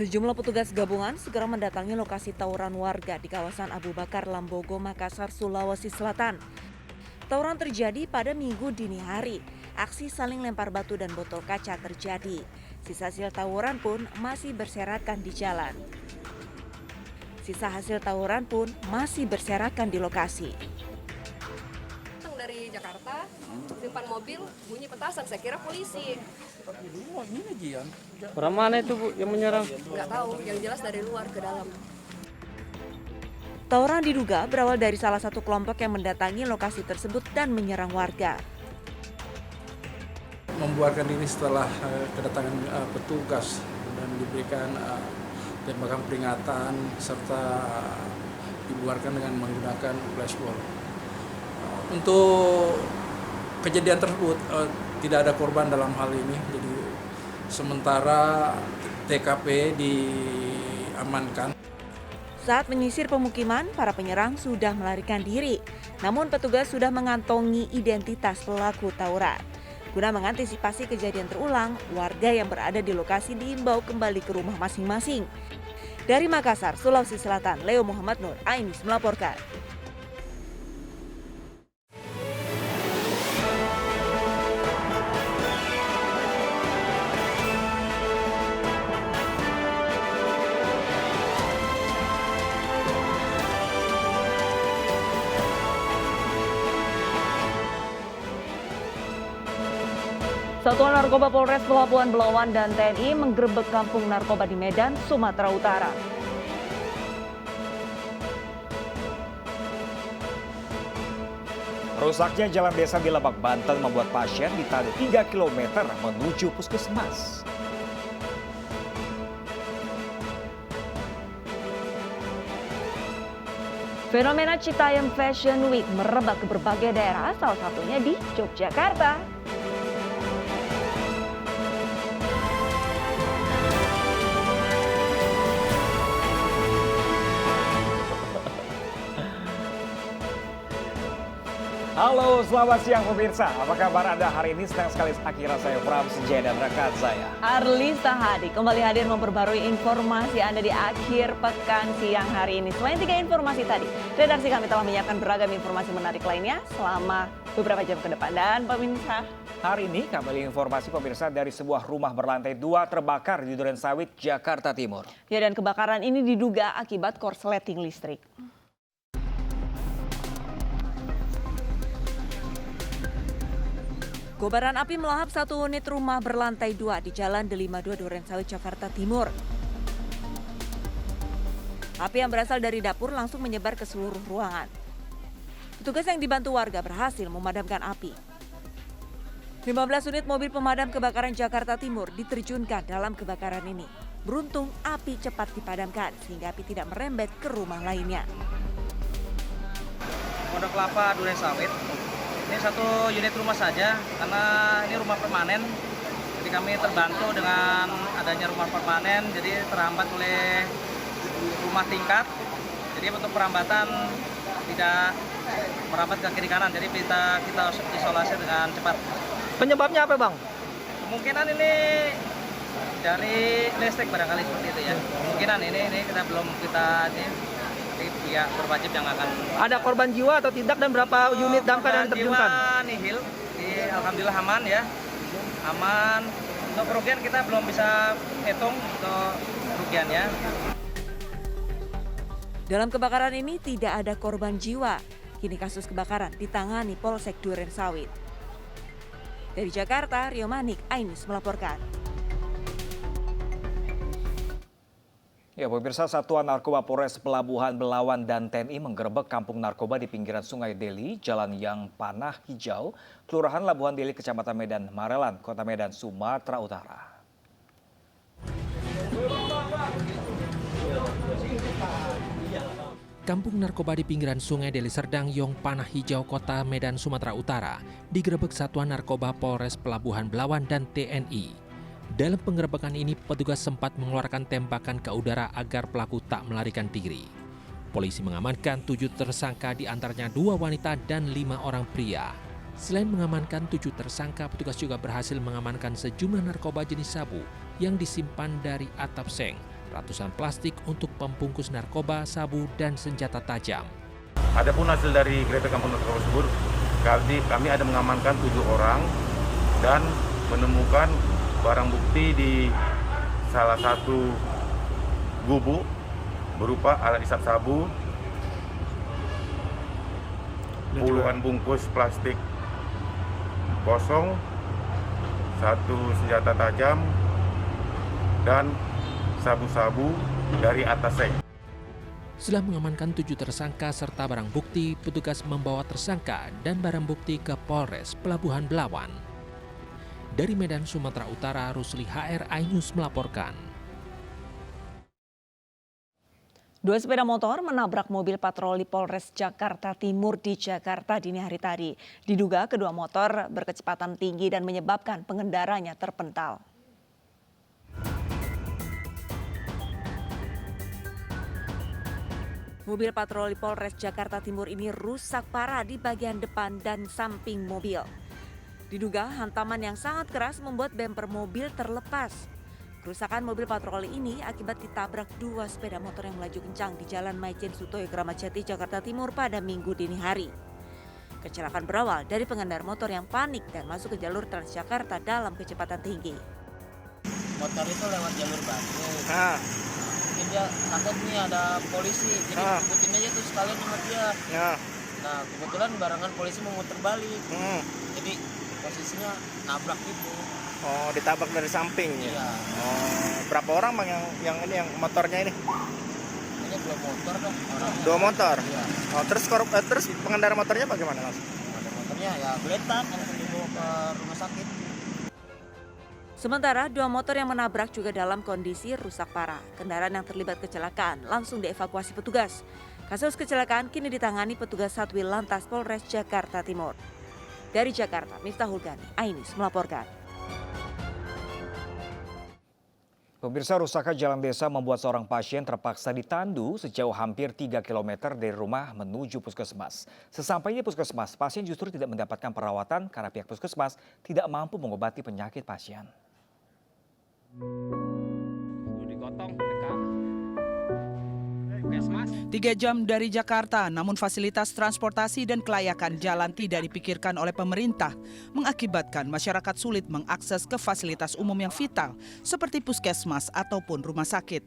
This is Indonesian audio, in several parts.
Sejumlah petugas gabungan segera mendatangi lokasi tawuran warga di kawasan Abu Bakar Lambogo, Makassar, Sulawesi Selatan. Tawuran terjadi pada Minggu dini hari. Aksi saling lempar batu dan botol kaca terjadi. Sisa hasil tawuran pun masih berserakan di jalan. di lokasi. Dari Jakarta, di depan mobil bunyi petasan, saya kira polisi. Orang mana itu Bu yang menyerang? Nggak tahu, yang jelas dari luar ke dalam. Tawuran diduga berawal dari salah satu kelompok yang mendatangi lokasi tersebut dan menyerang warga. Membuarkan diri setelah kedatangan petugas dan diberikan tembakan peringatan serta dibuarkan dengan menggunakan flashball. Untuk kejadian tersebut tidak ada korban dalam hal ini, jadi sementara TKP diamankan. Saat menyisir pemukiman, para penyerang sudah melarikan diri. Namun petugas sudah mengantongi identitas pelaku tawuran. Guna mengantisipasi kejadian terulang, warga yang berada di lokasi diimbau kembali ke rumah masing-masing. Dari Makassar, Sulawesi Selatan, Leo Muhammad Nur, Ainis melaporkan. Satuan Narkoba Polres Pelabuhan Belawan dan TNI menggerebek kampung narkoba di Medan, Sumatera Utara. Rusaknya jalan desa di Lebak, Banten membuat pasien ditarik 3 km menuju puskesmas. Fenomena Citayam Fashion Week merebak ke berbagai daerah, salah satunya di Yogyakarta. Halo, selamat siang pemirsa. Apa kabar Anda hari ini? Senang sekali akhirnya saya Pram Senjaya dan rekan saya Arlisa Hadi kembali hadir memperbarui informasi Anda di akhir pekan siang hari ini. Selain 3 informasi tadi, redaksi kami telah menyiapkan beragam informasi menarik lainnya selama beberapa jam ke depan. Dan pemirsa, hari ini kembali informasi pemirsa dari sebuah rumah berlantai 2 terbakar di Durensawit, Jakarta Timur. Ya, dan kebakaran ini diduga akibat korsleting listrik. Kobaran api melahap satu unit rumah berlantai 2 di Jalan Delima 2 Durensawit, Jakarta Timur. Api yang berasal dari dapur langsung menyebar ke seluruh ruangan. Petugas yang dibantu warga berhasil memadamkan api. 15 unit mobil pemadam kebakaran Jakarta Timur diterjunkan dalam kebakaran ini. Beruntung api cepat dipadamkan sehingga api tidak merembet ke rumah lainnya. Pondok Kelapa Durensawit. Ini satu unit rumah saja karena ini rumah permanen. Jadi kami terbantu dengan adanya rumah permanen, jadi terhambat oleh rumah tingkat. Jadi untuk perambatan tidak merambat ke kiri kanan, jadi kita isolasi dengan cepat. Penyebabnya apa Bang? Kemungkinan ini dari listrik barangkali seperti itu ya. Kemungkinan ini kita belum pihak berwajib yang akan. Ada korban jiwa atau tidak dan berapa unit damkar yang diterjunkan? Jiwa nihil, alhamdulillah aman ya, aman. Untuk kerugian kita belum bisa hitung untuk kerugiannya. Dalam kebakaran ini tidak ada korban jiwa. Kini kasus kebakaran ditangani Polsek Durensawit. Dari Jakarta, Rio Manik, Ainis melaporkan. Ya, pemirsa, Satuan Narkoba Polres Pelabuhan Belawan dan TNI menggerebek kampung narkoba di pinggiran Sungai Deli, Jalan Yang Panah Hijau, Kelurahan Labuhan Deli, Kecamatan Medan Marelan, Kota Medan, Sumatera Utara. Kampung narkoba di pinggiran Sungai Deli Serdang, Yong Panah Hijau, Kota Medan, Sumatera Utara, digerebek Satuan Narkoba Polres Pelabuhan Belawan dan TNI. Dalam penggerebekan ini, petugas sempat mengeluarkan tembakan ke udara agar pelaku tak melarikan diri. Polisi mengamankan 7 tersangka, di antaranya 2 wanita dan 5 orang pria. Selain mengamankan 7 tersangka, petugas juga berhasil mengamankan sejumlah narkoba jenis sabu yang disimpan dari atap seng ratusan plastik untuk pembungkus narkoba, sabu, dan senjata tajam. Adapun hasil dari gerebek kampung narkoba tersebut, kami ada mengamankan 7 orang dan menemukan barang bukti di salah satu gubuk berupa alat isap sabu, puluhan bungkus plastik kosong, 1 senjata tajam, dan sabu-sabu dari atas seng. Setelah mengamankan 7 tersangka serta barang bukti, petugas membawa tersangka dan barang bukti ke Polres Pelabuhan Belawan. Dari Medan, Sumatera Utara, Rusli HR iNews melaporkan. 2 sepeda motor menabrak mobil patroli Polres Jakarta Timur di Jakarta dini hari tadi. Diduga kedua motor berkecepatan tinggi dan menyebabkan pengendaranya terpental. Mobil patroli Polres Jakarta Timur ini rusak parah di bagian depan dan samping mobil. Diduga hantaman yang sangat keras membuat bemper mobil terlepas. Kerusakan mobil patroli ini akibat ditabrak 2 sepeda motor yang melaju kencang di Jalan Maijen Sutoyo Kramat Jati, Jakarta Timur pada Minggu dini hari. Kecelakaan berawal dari pengendara motor yang panik dan masuk ke jalur Transjakarta dalam kecepatan tinggi. Motor itu lewat jalur baru. Mungkin dia takut nih ada polisi, jadi ngikutin aja tuh sekalian sama dia. Nah kebetulan barengan polisi memutar balik, jadi posisinya nabrak gitu. Oh, ditabrak dari samping ya? Iya. Oh, berapa orang bang yang motornya ini? Ini 2 motor kan orangnya. 2 motor? Iya. Oh, terus pengendara motornya bagaimana mas? Ada motornya ya geletak, langsung dibawa ke rumah sakit. Sementara 2 motor yang menabrak juga dalam kondisi rusak parah. Kendaraan yang terlibat kecelakaan langsung dievakuasi petugas. Kasus kecelakaan kini ditangani petugas Satwil Lantas Polres Jakarta Timur. Dari Jakarta, Miftahul Gani, iNews melaporkan. Pemirsa, rusakan jalan desa membuat seorang pasien terpaksa ditandu sejauh hampir 3 km dari rumah menuju puskesmas. Sesampainya puskesmas, pasien justru tidak mendapatkan perawatan karena pihak puskesmas tidak mampu mengobati penyakit pasien. 3 jam dari Jakarta, namun fasilitas transportasi dan kelayakan jalan tidak dipikirkan oleh pemerintah, mengakibatkan masyarakat sulit mengakses ke fasilitas umum yang vital, seperti puskesmas ataupun rumah sakit.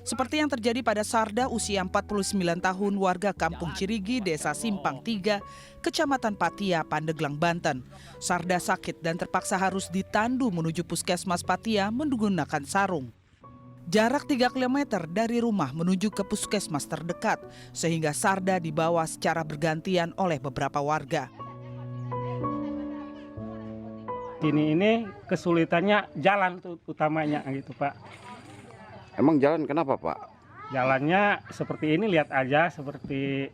Seperti yang terjadi pada Sarda, usia 49 tahun, warga Kampung Cirigi, Desa Simpang 3, Kecamatan Patia, Pandeglang, Banten. Sarda sakit dan terpaksa harus ditandu menuju puskesmas Patia menggunakan sarung. Jarak 3 km dari rumah menuju ke puskesmas terdekat, sehingga Sarda dibawa secara bergantian oleh beberapa warga. Ini kesulitannya jalan utamanya gitu Pak. Emang jalan kenapa Pak? Jalannya seperti ini, lihat aja, seperti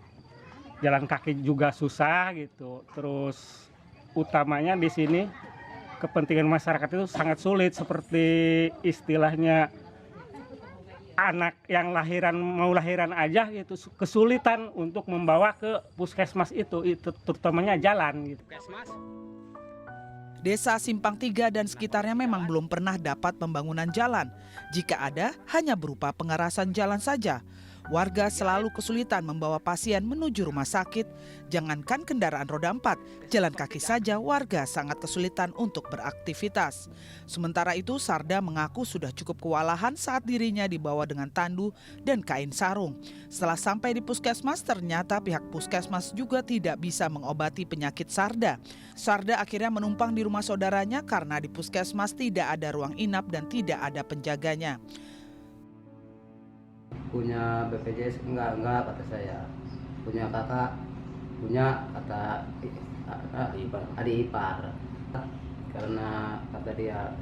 jalan kaki juga susah gitu. Terus utamanya di sini kepentingan masyarakat itu sangat sulit, seperti istilahnya anak yang mau lahiran aja gitu kesulitan untuk membawa ke puskesmas itu terutamanya jalan gitu. Desa Simpang 3 dan sekitarnya memang belum pernah dapat pembangunan jalan. Jika ada, hanya berupa pengerasan jalan saja. Warga selalu kesulitan membawa pasien menuju rumah sakit. Jangankan kendaraan roda 4, jalan kaki saja warga sangat kesulitan untuk beraktivitas. Sementara itu, Sarda mengaku sudah cukup kewalahan saat dirinya dibawa dengan tandu dan kain sarung. Setelah sampai di puskesmas, ternyata pihak puskesmas juga tidak bisa mengobati penyakit Sarda. Sarda akhirnya menumpang di rumah saudaranya karena di puskesmas tidak ada ruang inap dan tidak ada penjaganya. Punya BPJS enggak kata saya. Punya kakak, punya kata adik ipar. Karena kata dia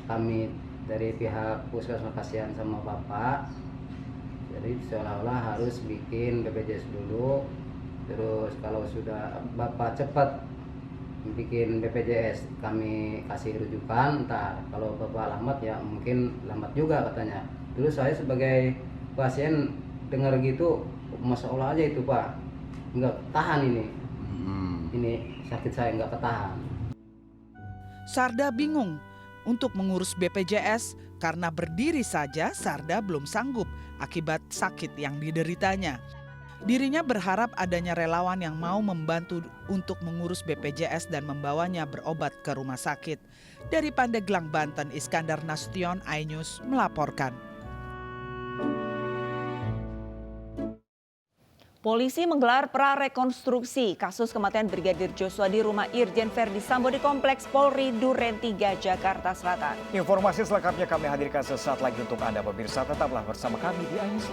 kami dari pihak puskesmas kasihan sama bapak, jadi seolah-olah harus bikin BPJS dulu. Terus kalau sudah bapak cepat bikin BPJS kami kasih rujukan, entar kalau bapak lambat ya mungkin lambat juga katanya. Dulu saya sebagai pasien dengar gitu, masya Allah aja itu Pak, nggak tahan ini sakit saya nggak ketahan. Sarda bingung untuk mengurus BPJS Karena berdiri saja Sarda belum sanggup akibat sakit yang dideritanya. Dirinya berharap adanya relawan yang mau membantu untuk mengurus BPJS dan membawanya berobat ke rumah sakit. Dari Pandeglang, Banten, Iskandar Nasution, iNews melaporkan. Polisi menggelar prarekonstruksi kasus kematian Brigadir Joshua di rumah Irjen Verdi Sambo di Kompleks Polri Duren 3, Jakarta Selatan. Informasi selengkapnya kami hadirkan sesaat lagi untuk Anda pemirsa. Tetaplah bersama kami di iNews.